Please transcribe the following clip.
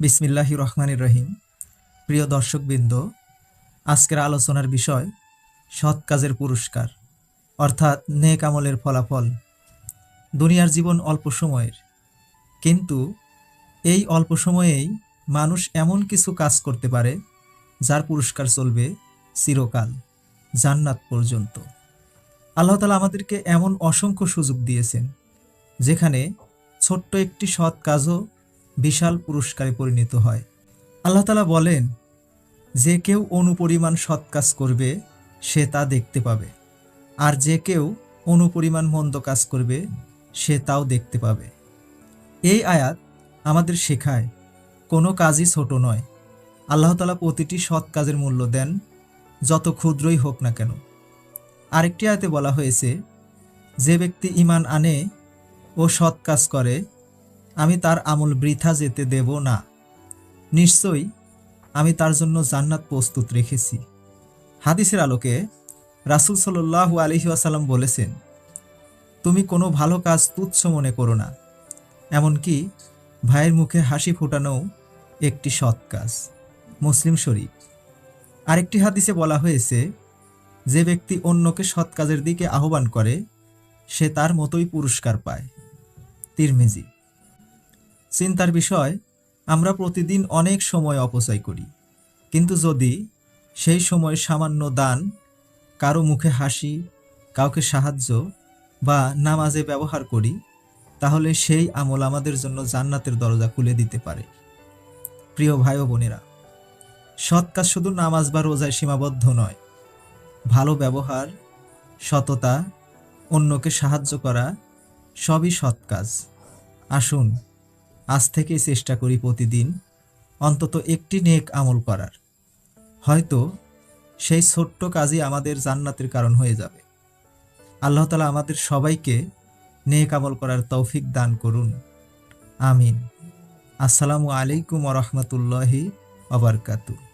বিসমিল্লাহির রহমানির রহিম। প্রিয় দর্শকবৃন্দ, আজকের আলোচনার বিষয় সৎ কাজের পুরস্কার, অর্থাৎ নেক আমলের ফলাফল। দুনিয়ার জীবন অল্প সময়ের, কিন্তু এই অল্প সময়েই মানুষ এমন কিছু কাজ করতে পারে যার পুরস্কার চলবে চিরকাল, জান্নাত পর্যন্ত। আল্লাহ তাআলা আমাদেরকে এমন অসংখ্য সুযোগ দিয়েছেন যেখানে ছোট্ট একটি সৎ কাজও বিশাল পুরস্কারে পরিণত হয়। আল্লাহ তাআলা বলেন, যে কেউ অনুপরিমাণ সৎ কাজ করবে সে তা দেখতে পাবে, আর যে কেউ অনুপরিমাণ মন্দ কাজ করবে সে তাও দেখতে পাবে। এই আয়াত আমাদের শেখায় কোনো কাজই ছোট নয়। আল্লাহ তাআলা প্রতিটি সৎ কাজের মূল্য দেন, যত ক্ষুদ্রই হোক না কেন। আরেকটি আয়াতে বলা হয়েছে, যে ব্যক্তি ঈমান আনে ও সৎ কাজ করে আমি তার আমল বৃথা যেতে দেব না, নিশ্চয়ই আমি তার জন্য জান্নাত প্রস্তুত রেখেছি। হাদিসের আলোকে রাসূল সাল্লাল্লাহু আলাইহি ওয়াসাল্লাম বলেছেন, তুমি কোনো ভালো কাজ তুচ্ছ মনে করো না, এমনকি ভাইয়ের মুখে হাসি ফোটানোও একটি সৎ কাজ। মুসলিম শরীফ। আরেকটি হাদিসে বলা হয়েছে, যে ব্যক্তি অন্যকে সৎ কাজের দিকে আহ্বান করে সে তার মতোই পুরস্কার পায়। তিরমিজি। চিন্তার বিষয়, আমরা প্রতিদিন অনেক সময় অপচয় করি, কিন্তু যদি সেই সময় সামান্য দান, কারো মুখে হাসি, কাউকে সাহায্য বা নামাজে ব্যবহার করি, তাহলে সেই আমল আমাদের জন্য জান্নাতের দরজা খুলে দিতে পারে। প্রিয় ভাই ও বোনেরা, সৎ কাজ শুধু নামাজ বা রোজায় সীমাবদ্ধ নয়। ভালো ব্যবহার, সততা, অন্যকে সাহায্য করা সবই সৎ কাজ। আসুন আজ থেকেই চেষ্টা করি প্রতিদিন অন্তত একটি নেক আমল করার। হয়তো সেই ছোট্ট কাজই আমাদের জান্নাতের কারণ হয়ে যাবে। আল্লাহ তাআলা আমাদের সবাইকে নেক আমল করার তৌফিক দান করুন। আমিন। আসসালামু আলাইকুম ওয়া রাহমাতুল্লাহি ওয়া বারাকাতুহু।